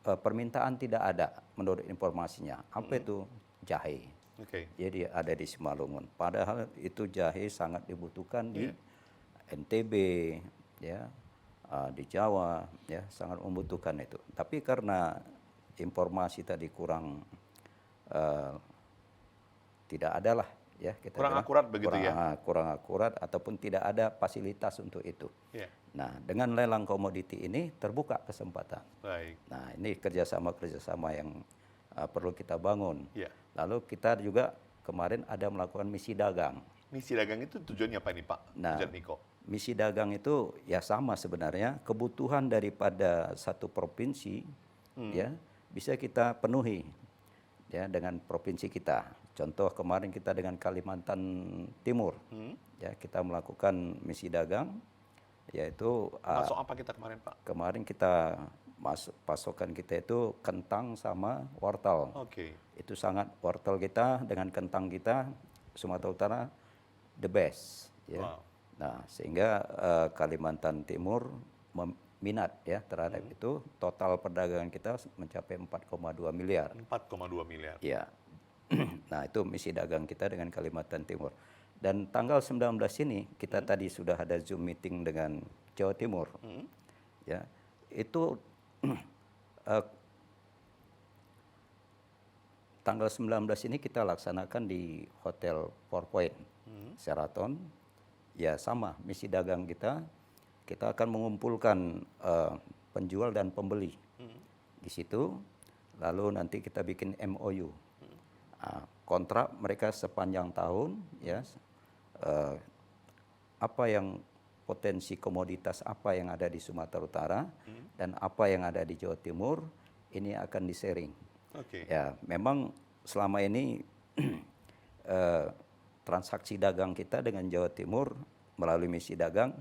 permintaan tidak ada menurut informasinya. Apa itu jahe? Jadi ada di Simalungun. Padahal itu jahe sangat dibutuhkan di NTB, ya. Di Jawa, ya sangat membutuhkan itu. Tapi karena informasi tadi kurang tidak ada lah, ya kita Kurang bilang, akurat begitu ya? kurang akurat ataupun tidak ada fasilitas untuk itu. Nah, dengan lelang komoditi ini terbuka kesempatan. Baik. Nah, ini kerjasama yang perlu kita bangun. Ya. Lalu kita juga kemarin ada melakukan misi dagang. Misi dagang itu tujuannya apa ini, Pak? Nah, Tujuan Niko. misi dagang itu ya sama sebenarnya, kebutuhan daripada satu provinsi ya bisa kita penuhi ya dengan provinsi kita. Contoh kemarin kita dengan Kalimantan Timur, ya kita melakukan misi dagang, yaitu Masuk apa kita kemarin, Pak? kemarin kita pasokan kita itu kentang sama wortel. Itu sangat, wortel kita dengan kentang kita Sumatera Utara the best, ya. Nah, sehingga Kalimantan Timur minat ya terhadap itu. Total perdagangan kita mencapai 4,2 miliar. 4,2 miliar. Ya. Nah, itu misi dagang kita dengan Kalimantan Timur. Dan tanggal 19 ini kita tadi sudah ada Zoom meeting dengan Jawa Timur. Ya. Itu tanggal 19 ini kita laksanakan di Hotel Four Point Sheraton. Ya sama, misi dagang kita akan mengumpulkan penjual dan pembeli di situ, lalu nanti kita bikin MOU, kontrak mereka sepanjang tahun, ya apa yang potensi komoditas apa yang ada di Sumatera Utara dan apa yang ada di Jawa Timur ini akan di-sharing. Ya memang selama ini transaksi dagang kita dengan Jawa Timur melalui misi dagang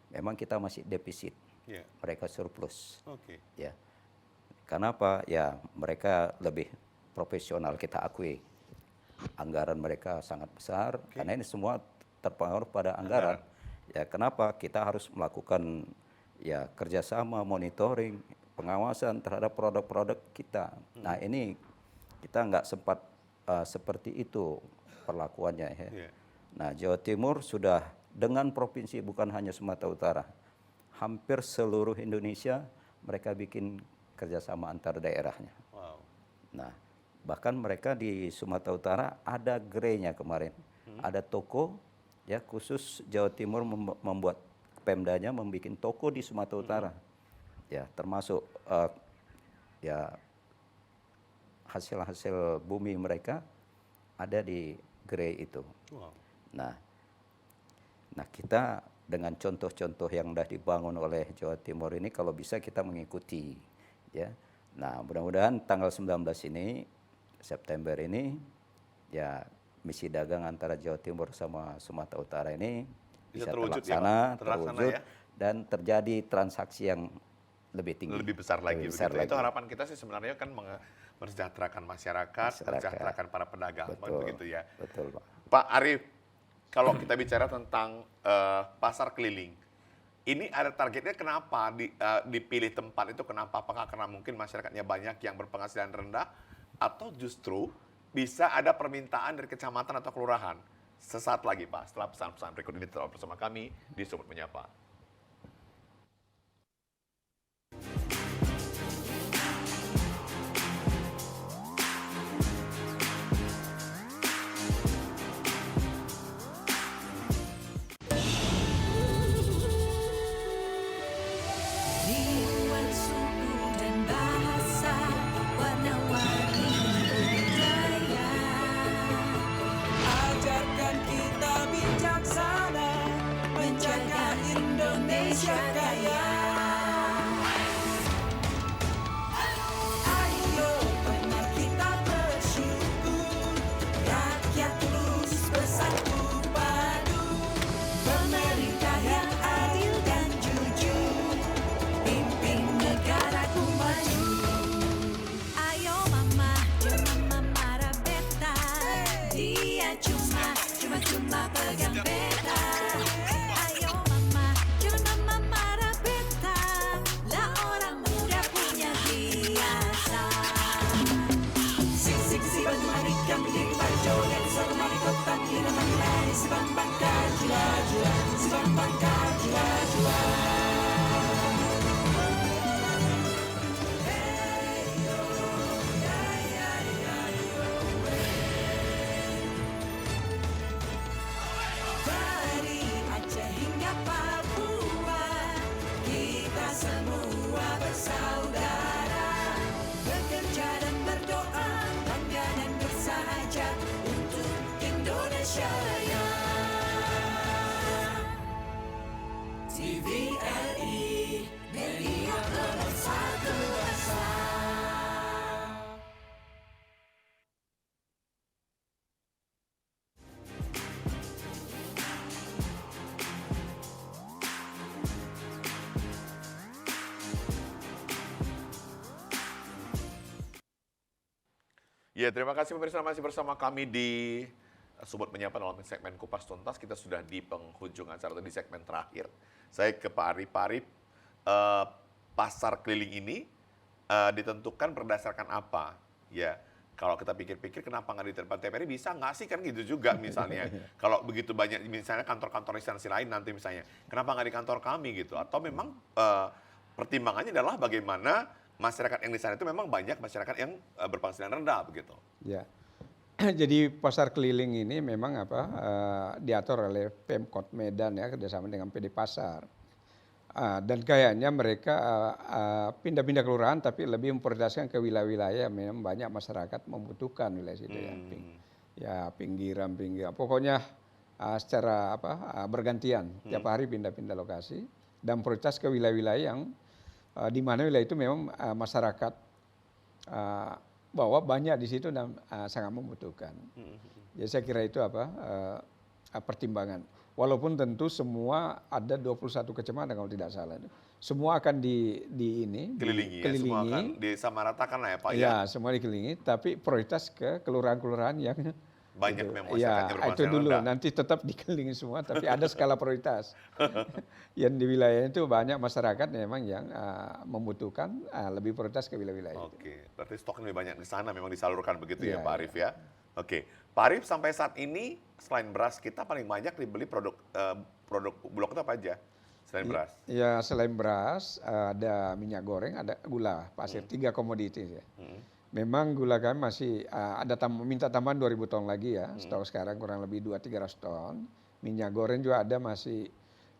memang kita masih defisit, mereka surplus. Ya, kenapa? Ya mereka lebih profesional, kita akui. Anggaran mereka sangat besar, karena ini semua terpengaruh pada anggaran. Ya kenapa? Kita harus melakukan ya kerjasama, monitoring, pengawasan terhadap produk-produk kita. Nah ini kita nggak sempat seperti itu perlakuannya. Ya. Nah Jawa Timur sudah dengan provinsi, bukan hanya Sumatera Utara, hampir seluruh Indonesia mereka bikin kerjasama antar daerahnya. Nah bahkan mereka di Sumatera Utara ada gerenya kemarin, ada toko ya khusus Jawa Timur membuat Pemdanya membuat toko di Sumatera Utara, ya termasuk ya hasil-hasil bumi mereka ada di gerai itu. Nah kita dengan contoh-contoh yang sudah dibangun oleh Jawa Timur ini kalau bisa kita mengikuti, ya. Nah mudah-mudahan tanggal 19 ini September ini ya misi dagang antara Jawa Timur sama Sumatera Utara ini bisa terlaksana, terwujud, dan terjadi transaksi yang lebih tinggi, lebih besar lagi. Itu harapan kita sih sebenarnya kan mensejahterakan masyarakat, mensejahterakan para pedagang, begitu ya. Betul, Pak. Pak Arief, kalau kita bicara tentang pasar keliling, ini ada targetnya kenapa dipilih tempat itu, kenapa? Apakah karena mungkin masyarakatnya banyak yang berpenghasilan rendah, atau justru bisa ada permintaan dari kecamatan atau kelurahan? sesaat lagi Pak, setelah pesan-pesan berikut ini tetap bersama kami di Sumut Menyapa. Ribuan suku dan bahasa, warna-warni budaya. Ajarkan kita bijaksana, menjaga Indonesia kaya. Ayo benar kita bersyukur, rakyat terus bersatu padu. Pemerintah yang adil dan jujur, pimpin negaraku maju. Ayo mama, jangan marah beta. Dia cuma pegang beta. Ayo mama, jangan marah beta. Lah orang muda punya biasa. Sing si bantu hari kami di joget sama di kota kita menari si bambang kajula jula, si bambang kajula jula. Dari Aceh hingga Papua, kita semua bersaudara, bekerja dan berdoa, bangga dan bersahaja untuk Indonesia Raya. TVRI, media nomor satu rasa. Ya, terima kasih pemirsa masih bersama kami di Sumut Menyapa dalam segmen Kupas Tuntas. Kita sudah di penghujung acara atau di segmen terakhir. Saya ke Pak Arif. Pak Arif, pasar keliling ini ditentukan berdasarkan apa? Ya, kalau kita pikir-pikir kenapa nggak di tempat TVRI, bisa nggak sih kan gitu juga misalnya. Kalau begitu banyak misalnya kantor-kantor instansi lain nanti misalnya, kenapa nggak di kantor kami gitu? Atau memang pertimbangannya adalah bagaimana masyarakat yang di sana itu memang banyak masyarakat yang berpenghasilan rendah begitu. Ya. Jadi pasar keliling ini memang diatur oleh Pemkot Medan ya kerjasama dengan PD Pasar. Dan kayaknya mereka pindah-pindah kelurahan tapi lebih memprioritaskan ke wilayah-wilayah yang memang banyak masyarakat membutuhkan wilayah situ ya. Pinggiran. Pokoknya secara bergantian tiap hari pindah-pindah lokasi dan prioritas ke wilayah-wilayah yang di mana wilayah itu memang masyarakat bahwa banyak di situ dan sangat membutuhkan. Jadi saya kira itu pertimbangan. Walaupun tentu semua ada 21 kecamatan kalau tidak salah. Semua akan Kelilingi. Ya, semua akan disamaratakan lah ya Pak ya. Ya, semua dikelilingi, tapi prioritas ke kelurahan-kelurahan yang banyak memang ya, masyarakatnya itu berpenghasilan dulu. rendah. Nanti tetap dikelilingi semua, tapi ada skala prioritas. Yang di wilayah itu banyak masyarakat memang yang membutuhkan lebih prioritas ke wilayah-wilayah itu. Oke, berarti stok lebih banyak di sana memang disalurkan begitu ya Iya, Pak Arif ya. Oke, Pak Arif sampai saat ini selain beras kita paling banyak dibeli produk Bulog itu apa aja selain beras? Ya selain beras ada minyak goreng, ada gula pasir, 3 komoditi ya. Memang gula kami masih minta tambahan 2.000 ton lagi ya. Stok sekarang kurang lebih 200-300 ton. Minyak goreng juga ada masih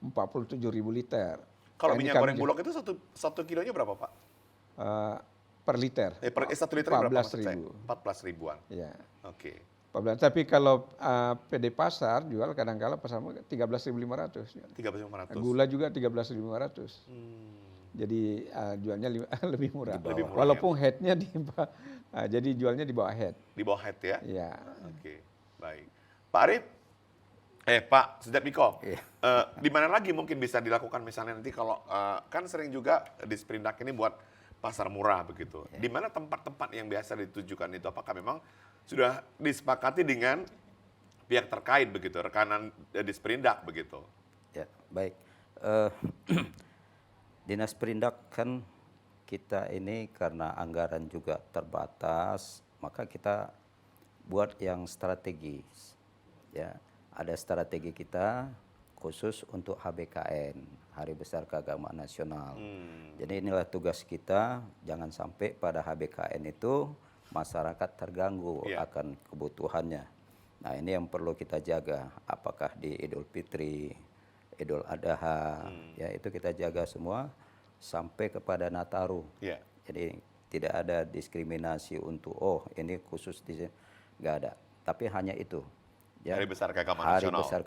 47.000 liter. Kalau Ini minyak kami goreng Bulog itu satu kilonya berapa Pak? per liter. Satu liter berapa? 14.000. 14 ribuan. Ya. Oke. 14. Tapi kalau PD Pasar jual kadang-kala pasar 13.500. 13.500. Gula juga 13.500. Jadi jualnya lebih murah. Lebih murah, Walaupun headnya jadi jualnya di bawah head. Di bawah head ya? Ya. Oke, baik. Pak Arif, Pak Sudatmiko, Iya. di mana lagi mungkin bisa dilakukan misalnya nanti kalau kan sering juga Disperindak ini buat pasar murah begitu. Di mana tempat-tempat yang biasa ditujukan itu apakah memang sudah disepakati dengan pihak terkait begitu, rekanan Disperindak begitu? Ya, baik. Dinas Perindak kan kita ini karena anggaran juga terbatas, maka kita buat yang strategis. Ya, ada strategi kita khusus untuk HBKN, Hari Besar Keagamaan Nasional. Jadi inilah tugas kita, jangan sampai pada HBKN itu masyarakat terganggu akan kebutuhannya. Nah ini yang perlu kita jaga, apakah di Idul Fitri, Idul Adha, ya itu kita jaga semua sampai kepada Nataru. Jadi tidak ada diskriminasi untuk ini khusus di sini, nggak ada. Tapi hanya itu. Ya, Hari Besar Keagamaan Hari Nasional. Besar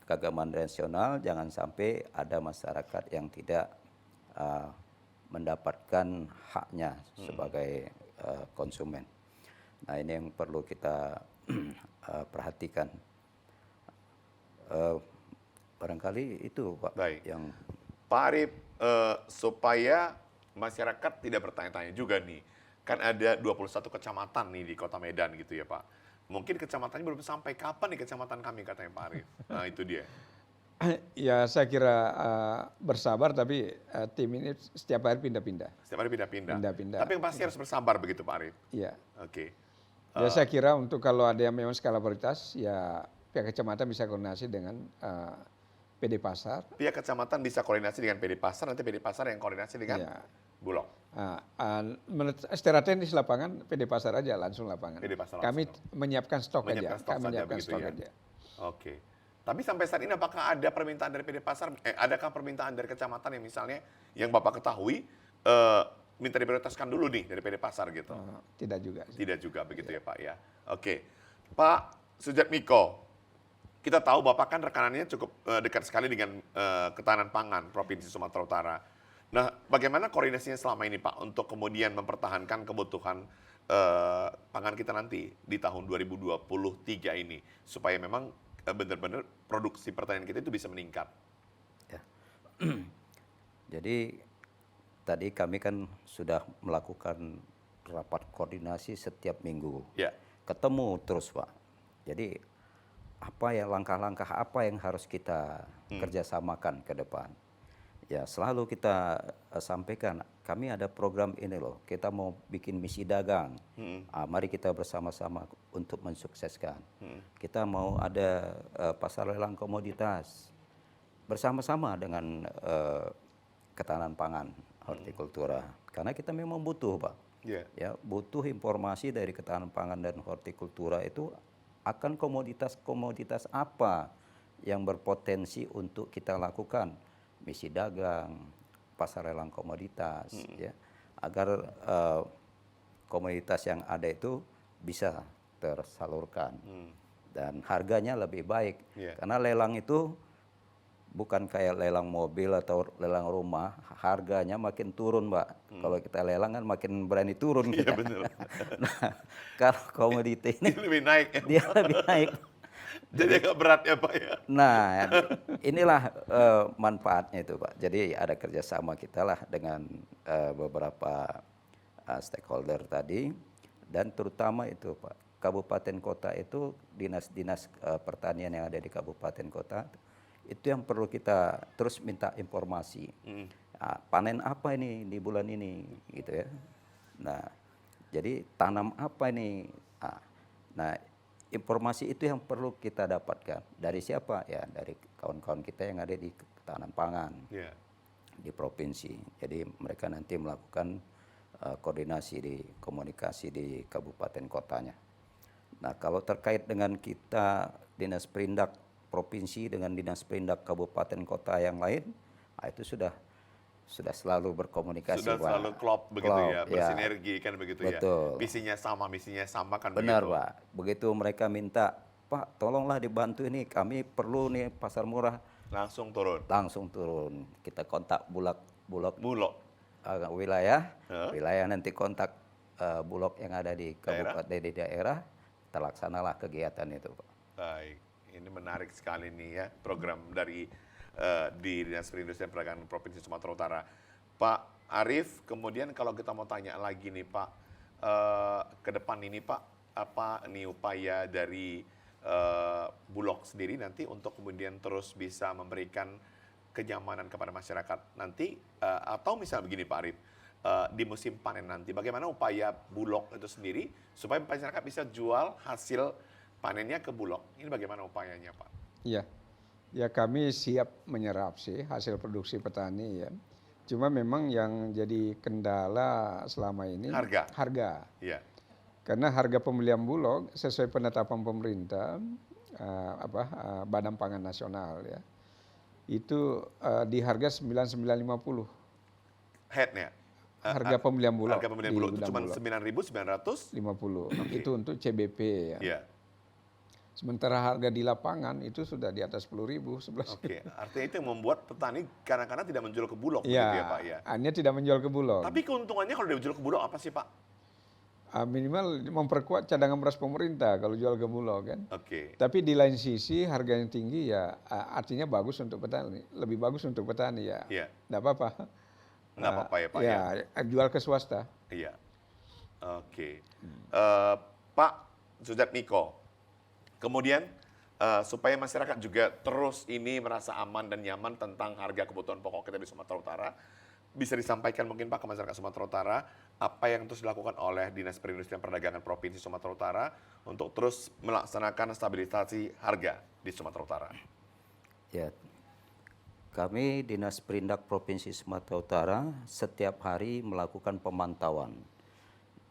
Keagamaan Nasional, jangan sampai ada masyarakat yang tidak mendapatkan haknya sebagai konsumen. Nah ini yang perlu kita perhatikan. Barangkali itu Pak. Baik. Yang Pak Arief, supaya masyarakat tidak bertanya-tanya juga nih, kan ada 21 kecamatan nih di Kota Medan gitu ya Pak. Mungkin kecamatannya belum sampai kapan nih kecamatan kami katanya Pak Arief. Nah itu dia. Ya saya kira bersabar, tapi tim ini setiap hari pindah-pindah. Setiap hari pindah-pindah. Pindah-pindah. Tapi yang pasti harus bersabar begitu Pak Arief. Iya. Oke. Ya saya kira untuk kalau ada yang memang skala prioritas, ya pihak kecamatan bisa koordinasi dengan PD Pasar. Pihak kecamatan bisa koordinasi dengan PD Pasar, nanti PD Pasar yang koordinasi dengan Ya. Bulog. Menurut secara teknis lapangan PD Pasar aja langsung lapangan. PD Pasar Kami langsung. menyiapkan stok Menyiapkan aja. stok Kami saja menyiapkan begitu stok ya. aja. Oke. Tapi sampai saat ini apakah ada permintaan dari PD Pasar? Adakah permintaan dari kecamatan yang misalnya yang Bapak ketahui minta diprioritaskan dulu nih dari PD Pasar gitu? Tidak juga. Tidak juga begitu ya Pak ya. Oke. Pak Sujatmiko, kita tahu Bapak kan rekanannya cukup dekat sekali dengan ketahanan pangan Provinsi Sumatera Utara. Nah, bagaimana koordinasinya selama ini Pak untuk kemudian mempertahankan kebutuhan pangan kita nanti di tahun 2023 ini supaya memang benar-benar produksi pertanian kita itu bisa meningkat? Ya. Jadi tadi kami kan sudah melakukan rapat koordinasi setiap minggu. Ya. Ketemu terus Pak. Jadi apa ya langkah-langkah apa yang harus kita kerjasamakan ke depan? Ya selalu kita sampaikan, kami ada program ini loh, kita mau bikin misi dagang. Mari kita bersama-sama untuk mensukseskan. Kita mau ada pasar lelang komoditas bersama-sama dengan ketahanan pangan, hortikultura. Karena kita memang butuh Pak. Ya, butuh informasi dari ketahanan pangan dan hortikultura itu akan komoditas-komoditas apa yang berpotensi untuk kita lakukan. Misi dagang, pasar lelang komoditas, ya, agar komoditas yang ada itu bisa tersalurkan dan harganya lebih baik. Karena lelang itu bukan kayak lelang mobil atau lelang rumah, harganya makin turun, Mbak. Kalau kita lelang kan makin berani turun. Iya benar. Nah, kalau komoditi ini Lebih naik ya. dia lebih naik. Jadi agak berat ya Pak ya. Nah, inilah manfaatnya itu Pak. Jadi ada kerjasama kita lah dengan beberapa stakeholder tadi, dan terutama itu Pak, kabupaten kota itu dinas-dinas pertanian yang ada di kabupaten kota itu yang perlu kita terus minta informasi. Panen apa ini di bulan ini, gitu ya. Nah, jadi tanam apa ini. Nah, informasi itu yang perlu kita dapatkan. Dari siapa? Ya dari kawan-kawan kita yang ada di ketahanan pangan di provinsi. Jadi mereka nanti melakukan koordinasi di komunikasi di kabupaten kotanya. Nah kalau terkait dengan kita dinas perindak provinsi dengan dinas perindak kabupaten kota yang lain, itu sudah selalu berkomunikasi. Sudah Pak. selalu klop begitu ya, bersinergi kan begitu betul. Ya. Misinya sama kan Benar begitu. Pak, begitu mereka minta, Pak tolonglah dibantu ini, kami perlu nih pasar murah. Langsung turun. Kita kontak Bulog Bulog. wilayah nanti kontak Bulog yang ada di kabupaten di daerah, terlaksanalah kegiatan itu Pak. Baik, ini menarik sekali nih ya program dari di Dinas Perindustrian Perdagangan Provinsi Sumatera Utara. Pak Arief, kemudian kalau kita mau tanya lagi nih Pak, ke depan ini Pak, apa nih upaya dari Bulog sendiri nanti untuk kemudian terus bisa memberikan kenyamanan kepada masyarakat nanti, atau misalnya begini Pak Arief, di musim panen nanti, bagaimana upaya Bulog itu sendiri supaya masyarakat bisa jual hasil panennya ke Bulog? Ini bagaimana upayanya Pak? Iya, ya kami siap menyerap sih hasil produksi petani ya. Cuma memang yang jadi kendala selama ini Harga. harga. Iya. Karena harga pembelian Bulog sesuai penetapan pemerintah Badan Pangan Nasional ya. Itu di harga 9950 Headnya. harga pembelian Bulog. Harga pembelian di Bulog itu gudang cuma Bulog. 9.900. 50. Itu untuk CBP ya. Iya. Sementara harga di lapangan itu sudah di atas 10.000, 11.000. Oke, artinya itu yang membuat petani kadang-kadang tidak menjual ke Bulog Iya, begitu ya Pak ya. hanya tidak menjual ke Bulog. Tapi keuntungannya kalau dia menjual ke Bulog apa sih Pak? Minimal memperkuat cadangan beras pemerintah kalau jual ke Bulog kan. Oke. Tapi di lain sisi harga yang tinggi ya artinya bagus untuk petani, lebih bagus untuk petani ya. Iya. Nggak apa-apa. Nggak apa-apa ya Pak ya. Ya, jual ke swasta. Iya. Oke. Pak Sujatmiko, kemudian supaya masyarakat juga terus ini merasa aman dan nyaman tentang harga kebutuhan pokok kita di Sumatera Utara, bisa disampaikan mungkin Pak ke masyarakat Sumatera Utara, apa yang terus dilakukan oleh Dinas Perindustrian Perdagangan Provinsi Sumatera Utara untuk terus melaksanakan stabilisasi harga di Sumatera Utara? Ya, kami Dinas Perindak Provinsi Sumatera Utara setiap hari melakukan pemantauan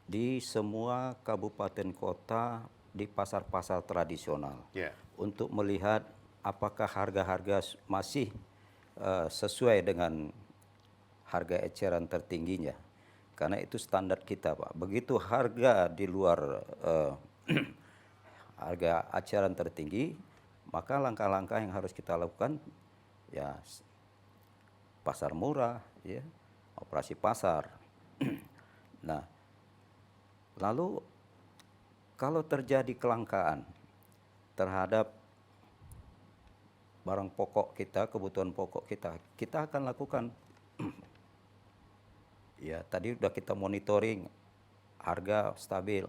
di semua kabupaten kota di pasar-pasar tradisional Ya. untuk melihat apakah harga-harga masih sesuai dengan harga eceran tertingginya. Karena itu standar kita, Pak. Begitu harga di luar harga eceran tertinggi, maka langkah-langkah yang harus kita lakukan ya pasar murah, ya, operasi pasar. Nah, lalu kalau terjadi kelangkaan terhadap barang pokok kita, kebutuhan pokok kita akan lakukan ya tadi udah kita monitoring harga stabil.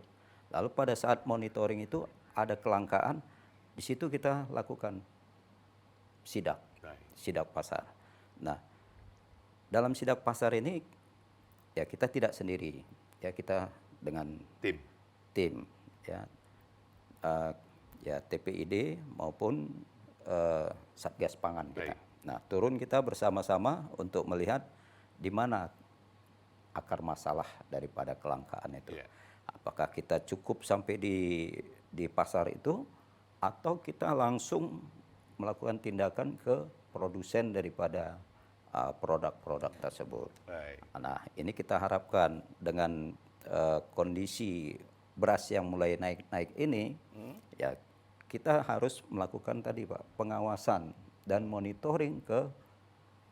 Lalu pada saat monitoring itu ada kelangkaan, di situ kita lakukan sidak pasar. Nah, dalam sidak pasar ini ya kita tidak sendiri, ya kita dengan tim ya ya TPID maupun Satgas Pangan kita. Nah, turun kita bersama-sama untuk melihat di mana akar masalah daripada kelangkaan itu. Apakah kita cukup sampai di pasar itu atau kita langsung melakukan tindakan ke produsen daripada produk-produk tersebut. Nah, ini kita harapkan dengan kondisi beras yang mulai naik-naik ini, ya kita harus melakukan tadi Pak pengawasan dan monitoring ke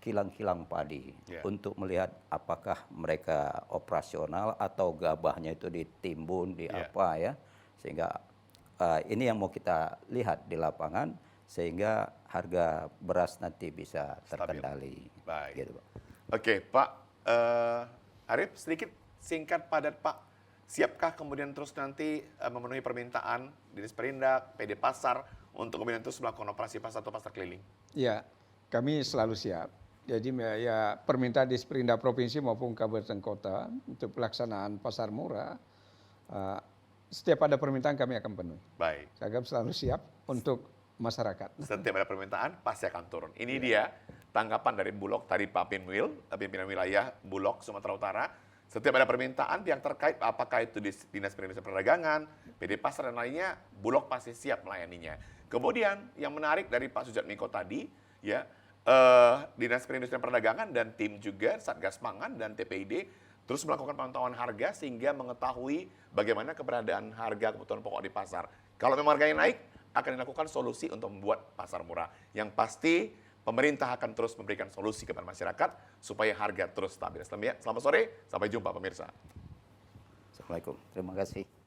kilang-kilang padi untuk melihat apakah mereka operasional atau gabahnya itu ditimbun di apa ya, sehingga ini yang mau kita lihat di lapangan sehingga harga beras nanti bisa terkendali. Baik. Gitu, Pak. Oke, Pak Arif, sedikit singkat padat Pak. Siapkah kemudian terus nanti memenuhi permintaan Dinas Perindak, PD Pasar untuk kemudian terus melakukan operasi pasar atau pasar keliling? Ya, kami selalu siap. Jadi ya permintaan di Perindak Provinsi maupun kabupaten kota untuk pelaksanaan pasar murah, setiap ada permintaan kami akan penuhi. Baik. Saya selalu siap untuk masyarakat. Setiap ada permintaan pasti akan turun. Ini dia tanggapan dari Bulog tadi Pak Pinwil, pimpinan wilayah Bulog Sumatera Utara. Setiap ada permintaan pihak terkait, apakah itu di Dinas Perindustrian Perdagangan, PD Pasar dan lainnya, Bulog pasti siap melayaninya. Kemudian yang menarik dari Pak Sujatmiko tadi, ya Dinas Perindustrian Perdagangan dan tim juga Satgas Pangan dan TPID terus melakukan pantauan harga sehingga mengetahui bagaimana keberadaan harga kebutuhan pokok di pasar. Kalau memang harganya naik, akan dilakukan solusi untuk membuat pasar murah. Yang pasti pemerintah akan terus memberikan solusi kepada masyarakat supaya harga terus stabil. Selamat sore, sampai jumpa pemirsa. Assalamualaikum. Terima kasih.